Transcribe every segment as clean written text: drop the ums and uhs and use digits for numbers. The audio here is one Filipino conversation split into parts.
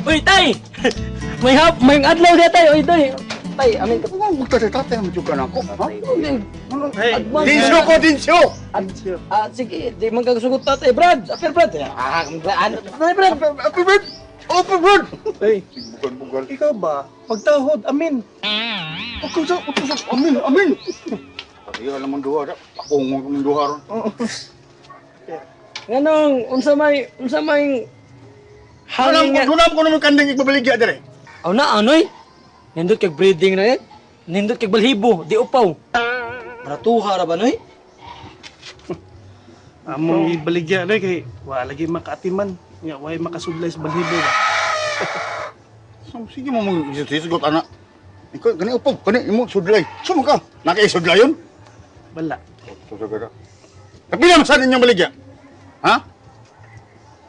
Uy, tay! May adlaw dia tay, uy, tay. Tay, amin ka. Ano ka sa tatay mo juga na ako? Ha? Hey, Advance. Dinsyo ko, dinsyo! Sige, di man kagasugot tatay, Brad. Apir, Brad. Ano, Brad? Happy bird! Open bird! hey, Bugal-bugal. ikaw ba? Pagtahod, amin. Ako sa, amin, amin! Pati alam mong duha, ako mong duha ron. Nganong, unsa may hangin nga. Dunam ko naman kanding igbabaligya dire. Aw na, anoy? Nindot kag breeding na yan. Nindot kag balhibo, di upaw. Baratuha ra ba, noy? Among ibaligya na kay wala lagi makaatiman. Nga, way makasudlay sa balhibo ba? So, sige mo mong isisugot, anak. Ikaw, gani upog, gani imo, sudlay. Suma ka, naka-isudlay yun? Wala. Susagara. Kapila masan inyong baligya? Ha?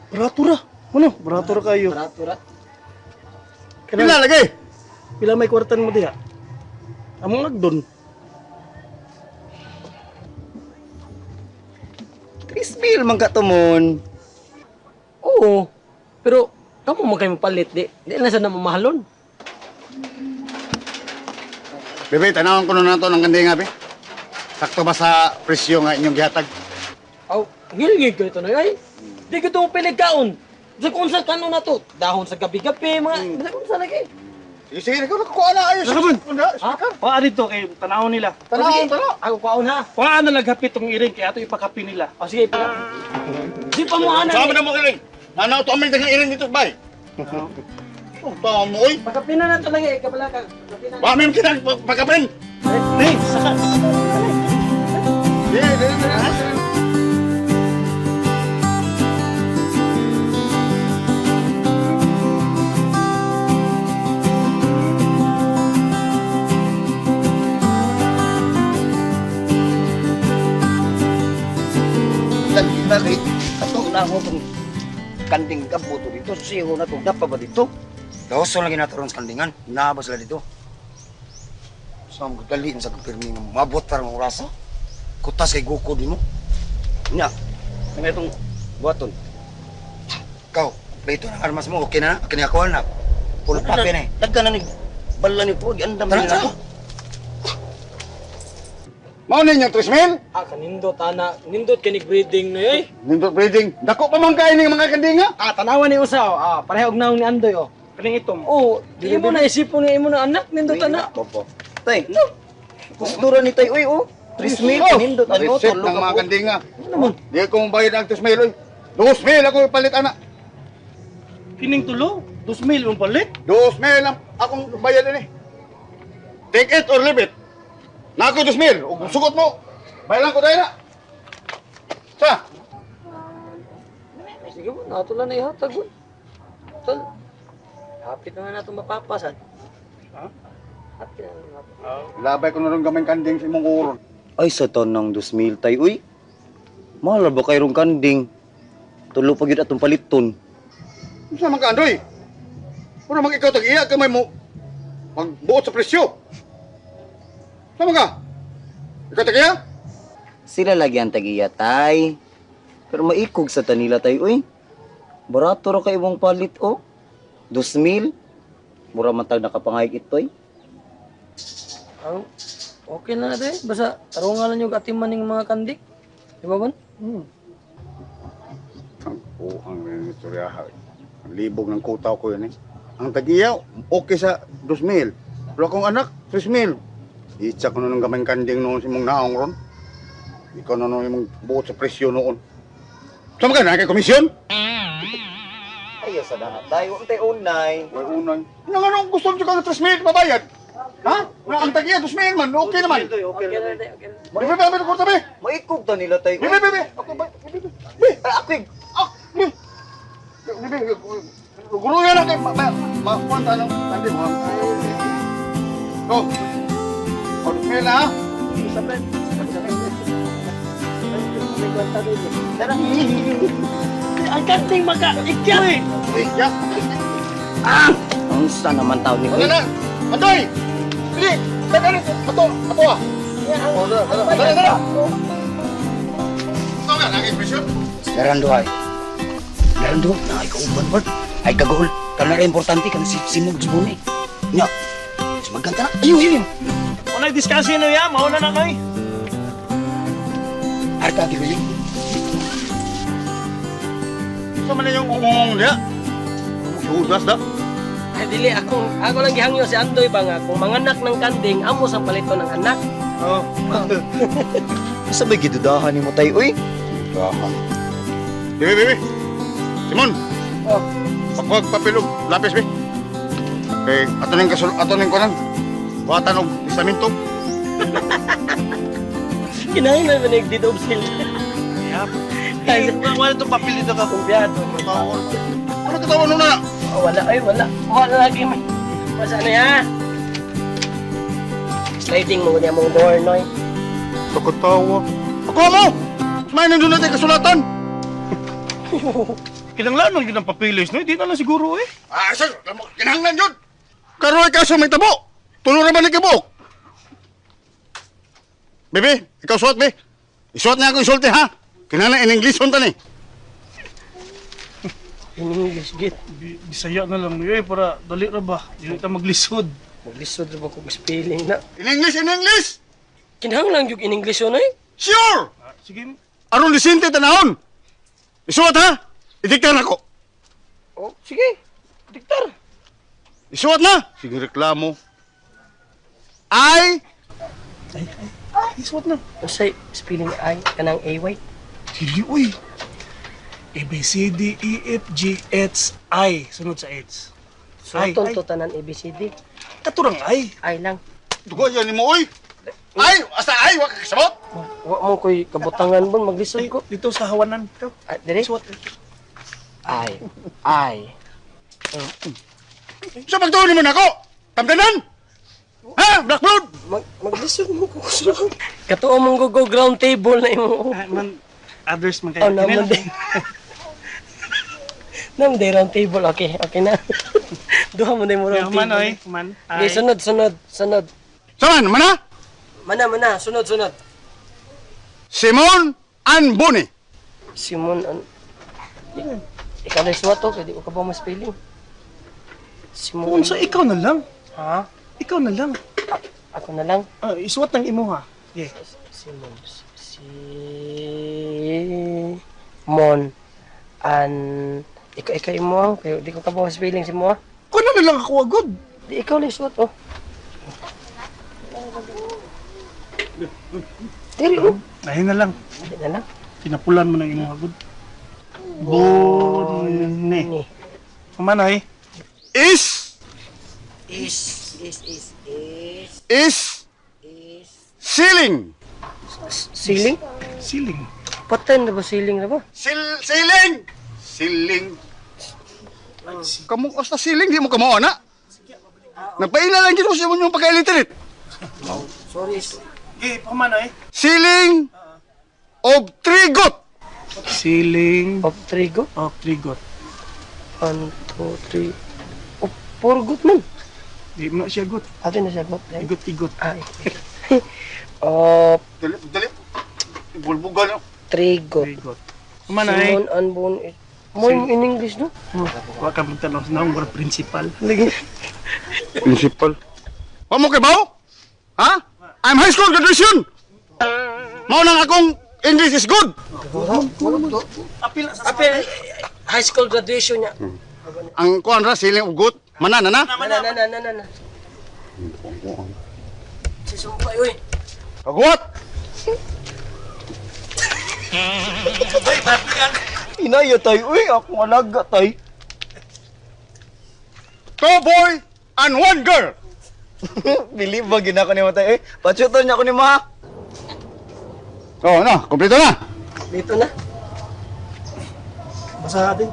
Baratura. Ano? Baratura kayo. Baratura. Kapila lagi? Pila may kwartan mo diha? Among agdon. 3,000 man ka tumon. Oo. Pero, kamo mo kayo mapalit, di na sa namamahalon. Bebe, tanawan ko na to ng kandinga, be. Sakto ba sa presyo nga inyong gihatag? Aw, ngilngig ko ito na, ay. Di ko itong pinagkaon. Sa kung sa kano na to, dahon sa gabi-gabi, mga, sa kung sa lagi. Sige, sige, nakuha na ayos. Nakaman. Ha? Paa dito kay tanaw nila. Tanawan, tanawan. Ako kaon ha. Paa na naghapit tong iring kay ato ipakapi nila. O sige, pa. Di pa mo ana. Sama na mo iring. Nanaw to amin dagang iring dito, bay. Oh, tama mo, oy. Pagkapina na talaga, kabala ka. Pagkapina na. Ba, may kinang pagkapin. Hey, saka. Bakit? Ato na ako itong kanding kabuto dito. Siho na itong dapa ba dito? Daoso lagi na ito ron sa kandingan. Naabas sila dito. Saan mo daliin sa kapirmi ng mabot para mong rasa? Kutas kay Goku din mo. Nya, ano itong buhaton? Ikaw, plito ng armas mo. Okay na? Kiniyakuhan na. Pulo papi na eh. Dagka na ni bala ni po. Giandam na ako. Mao ninyong 3,000? Ah, kanindot ana. Nindot kanig breeding na eh. Nindot breeding. Dako pa man kain ng mga kandinga. Ah, tanawan ni usaw. Ah, pareho og naong ni Andoy oh. Kaning itom. Oh, di mo na isipon nga imo na anak nindot ana. Popo. Tay, no. Kustura ni tay, uy, oh. 3,000, nindot, ano, Reset tulog ng mga ako. kandinga. Ano naman? Di ko bayad ang 3,000, oy. 2,000 ako palit, anak. Kining tulo. 2,000 mong palit. 2,000 lang akong bayad din eh. Take it or leave it. Na ako 2,000. Kung sugot mo, bayalan ko dahil na. Sa? Sige mo, nato lang na ihatag mo. Tol. Hapit na nga nato mapapasan. Ha? Hapit na nga nato. Labay ko na rin gamay kanding sa imong uron. Ay, sa tanang 2,000 tay, uy. Mahal ba kayrong kanding? Tulo pa yun atong paliton. Ano naman ka, Andoy? Puro mag ikaw tag-iya, kamay mo. Magbuot sa presyo. Sama ka? Ikaw tag-iya? Sila lagi ang tagiya, tay. Pero maikog sa tanila, tay, uy. Barato ra kay imong palit, oh. 2,000. Mura man tag nakapangayik ito, eh. Oh, okay na natin. Basta tarungan lang yung atiman ng mga kandik. Di ba, Bon? Ang puhang rin istorya. Ang libog ng kutaw ko yun eh. Ang tag-iya, okay sa 2,000. Pero akong anak, 3,000. Itsa ko na ng gamay kanding noon sa imong naong ron. Ikaw na nung imong buot sa presyo noon. Sama ka na kay komisyon? Ayaw sa dahat, tay. Huwag tayo unay. May unay. Ano nga nung gusto mo ka 3,000 mabayad? Ha? Na ang tag-iya, 2,000 man. Okay naman. Okay, Okay okay. na natin, okay na. Bebe, bebe, bebe, kurta, be. Maikog ta nila, tay. Bebe, bebe. Ako ba? Bebe, bebe. Be. Ay, ako, eh. Ah, be. Bebe, guru yan lang kay mapunta ng kanding mo. Go. O, 2,000 ha? Tara. Ang kanting maka-ikya. Uy, ya. Ang sa naman tao ni Ano na? Andoy! Sige! Tara, ato ah! O, tara! Ito nga, nangin presyo? Daran duhay. Daran duhay. Na, ay kauban, Bart. Ay kagol. Karena importante kan si Simog Jibone. Nya. Maganta na. Iyo. Kung nag-discuss yun ya, mauna na kay. Arka gibili. Sa man yung ungong niya? Udas da. Ay, dili, ako lang gihangyo si Andoy ba nga, kung manganak ng kanding, amo sa palito ng anak. Oh. Asa ba gidudahan nimo tay uy? Dahan. Bibi. Simon. Oh. Pakuha papilog, lapis be. Okay, ato ning kunan. Buhatan og istaminto. Kinahin na manig dito sila. Yap. Eh, wala itong papel dito ka. Kumpiyado. Ano katawa nun na? Oh, wala. Wala lagi man. Masa na ya? Sliding mo niya mong door, noy. Kakatawa. Ako mo! May nandun natin kasulatan. Kinanglan lang yun ang papeles, no? Hindi na lang siguro eh. Ah, sir, kinahanglan yun. Karoy ka sa may tabo. Tulo naman ni kibok. Bebe, ikaw suot, be. Isuot na ako isulti, ha? Kinahanglan in English hunta ni. In English, git. Bisaya na lang yun eh, para dali ra ba? Dili ta maglisod. Maglisod na ba kong spelling na? In English! Kinahanglan yung in English yun, eh. Sure! Ah, sige. Aron lisinte tanahon. Isuot, ha? Idiktar ako. Oh, sige. Diktar. Isuot na. Sige, reklamo. I Isuot na. Say, spelling I, kanang AY. Dili, uy. A, B, C, D, E, F, G, H, I. Sunod sa H. So, Ay, tonto tanan ABCD. Katurang I. I lang. dugo yan ni mo, oy. Ay, asa ay, wag ka sabot. Wa mo ko'y kabutangan bon, maglisod Ay, ko. dito sa hawanan. Ito. Ah, dire? Isuot. I. Sa pagtuon naman ako. Tamdanan. Ha, Black Blood. Maglisod mo ko. Katuo mong go ground table na imo. Ah, man, others man Oh, kayo. naman din. Naman din round table. Okay na. Duha mo na yung round Man, oy. table. Man. Okay, sunod. Saman, mana? Mana, sunod. Simon Anboni. Simon, ikaw na isuwa to, kaya di ko ka pa ma-spelling. Simon, Kung sa ikaw na lang. ha? Ikaw na lang. Ako na lang. Ah, isuot ng imo ha. Yeah. Simon, Simon, ikaw mo, kaya di ko ka pa ma-spelling si mo, ha? Kung na lang ako agad. Di ikaw na isuwa to. Diri, oh. Ayun na lang. Di na lang. Pinapulan mo ng imo agad. Bone. Ni. Kumanoy. Is ceiling. Ceiling? Siling. Patay na ba ceiling na ba? Ceiling. Kamu asta ceiling di mo kamo ana. Nagpaila lang gito sa inyong pagka-illiterate. Sorry. Eh, kumanoy. Ceiling of trigot. Siling. Of trigo? Oh, trigot. 1, 2, 3. Oh, puro good man. Di mo na siya gut. Atin na siya good. Right? Igot-igot. Ay. Of Dali. Bulbugan. trigo. Trigot. Kumanoy. Simon Anbon. Mo in English, no? Huwag ka magtanong sa naong principal. Lagi. Principal. Wa mo kay bawo? Ha? I'm high school graduation. Mao nang akong English is good. Apil Apel, high school graduation niya. Ang kuan ra ceiling of good. Mana na. Na. Si Sumpay, uy. Kagwat. Inaya tay uy, ako alaga tay. Two boy and one girl. Believe ba gina ko ni mo tay? Pachuton niya ko ni ma. Oh, na, kompleto na. Dito na. Basa din.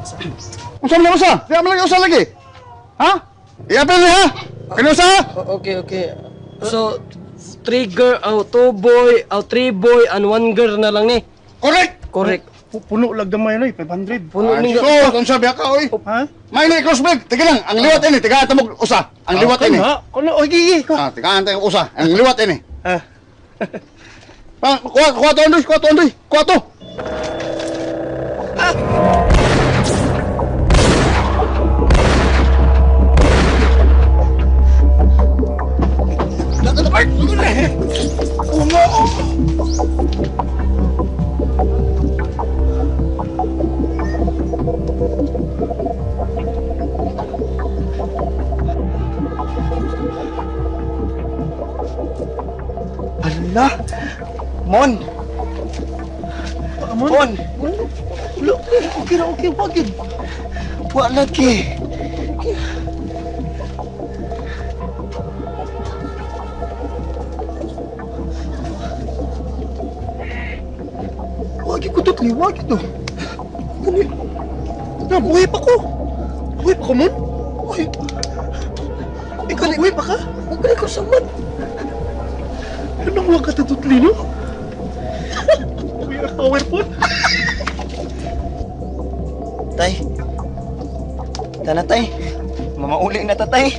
Unsa man usa? Di man lagi usa lagi. Ha? I-apel ni ha. Kani usa? Okay. So, 3 boy, 3 boy, and 1 girl na lang ni. Correct. Puno lang damay no, 500. Puno Ay, ning so, unsa biya ka oy? Ha? May ni crossbreak. Tiga lang, ang liwat ini, tiga tamog usa. Ang liwat ini. Kuno, oy, Ah, tiga antay usa. Ang liwat ini. Ah. Kuha to Andoy. Kuha to. Na? Mon! Mon? Mon! Wala, okay na, okay, wag yun. Wag lagi. Wag yun ko, Dutli, wag yun to. Ano yun? Buhay pa ko. Buhay pa ko, Mon? Buhay. Ikaw, buhay pa ka? Huwag ka ikaw sa man. Ano wag ka Dutli, no? Weird power po. Tay. Tana, tay. Mamauli na ta, tay.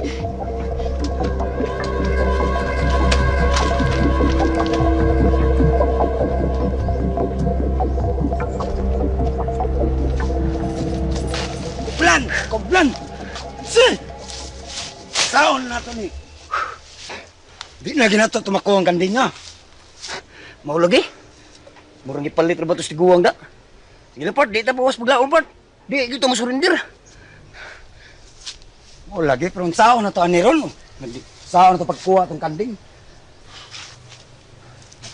Plan! Komplan! Si! Saon na to ni. Di na ginato tumakuha ang kanding nga. Maulog eh. Murang ipalit na ba ito sa tiguang da? Sige na, Part. Di ta bawas maglaon, Part. Di, ito masurindir. Maulog eh. Pero ang sao na to aniron. Sao na to pagkuha itong kanding.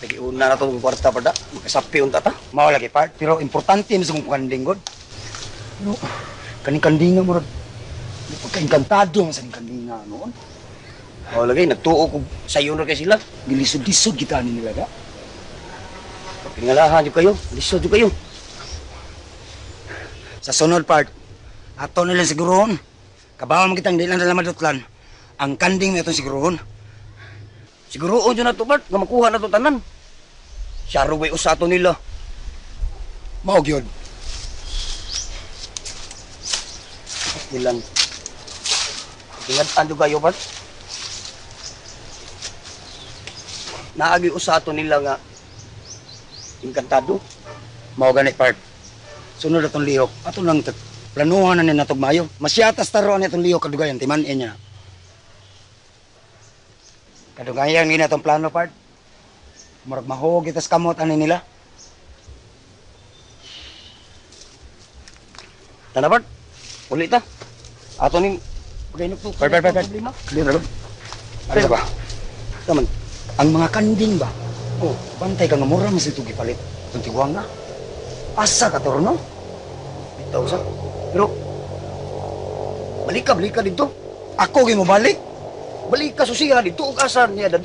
Nagiuna na itong kwarta, Part. Makasapi unta ta. Maulog eh, Part. Pero importante na sa kong kanding, God. Pero, kaning-kanding nga, murag. Pagka-encantado nga sa kanding nga, noon. Maulog eh. Nagtuo ko sayo na kay sila. Gilisod-lisod kita nila, da. Pingalahan nyo kayo, lisod nyo kayo. Sa sunod, Part, ato nila sigurohon. Kabawa makitang di lang nila madutlan. Ang kanding na itong sigurohon. Sigurohon nyo na ito, Part, nga makuha na ito tanan. Siya ruway usato nila. Maog yun. Ilan. Tingatan nyo kayo, Part. Naagi usato nila nga Encantado. Mao gani, Part. Sunod na itong lihok. Ato lang planuhan na nila itong mayo. Masyatas taroan na itong lihok kadugayan. Timan niya. Kadugayan nila itong plano, Part. Marag mahog itas kamot ani nila. Tana, Part. Uli ta. Ato ning pagkainok to. Part. Clear na. Ano ba? Taman. Ang mga kanding ba? Oh, bantay ka nga mura mas ito gipalit. Itong tiguang na. Asa ka toro, no? Bitaw sa. Pero, balik ka dito. Ako mo balik. Balik ka susiya dito. Ug asa niya dad.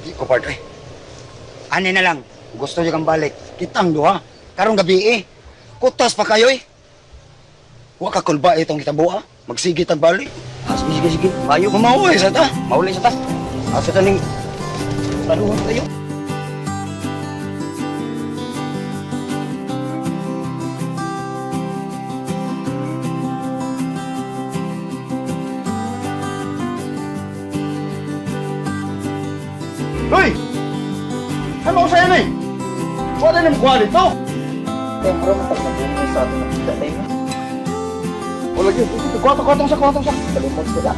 Di ko, Part, eh. Ani na lang. Gusto niya kang balik. Kitang duha. Karong gabi, eh. Kutas pa kayo, eh. Huwag ka kulba itong kitabuha. Magsigit ang balik. Sige. Mayo, mamauwi sa ta. Mauli sa ta. Asa ta ning taluhan tayo. Hoy! Ano sa yan eh? Wala na mukha dito. Pero matagpag sa atin ang kita tayo. Wala yun. Kotong sa. Kalimot ko na.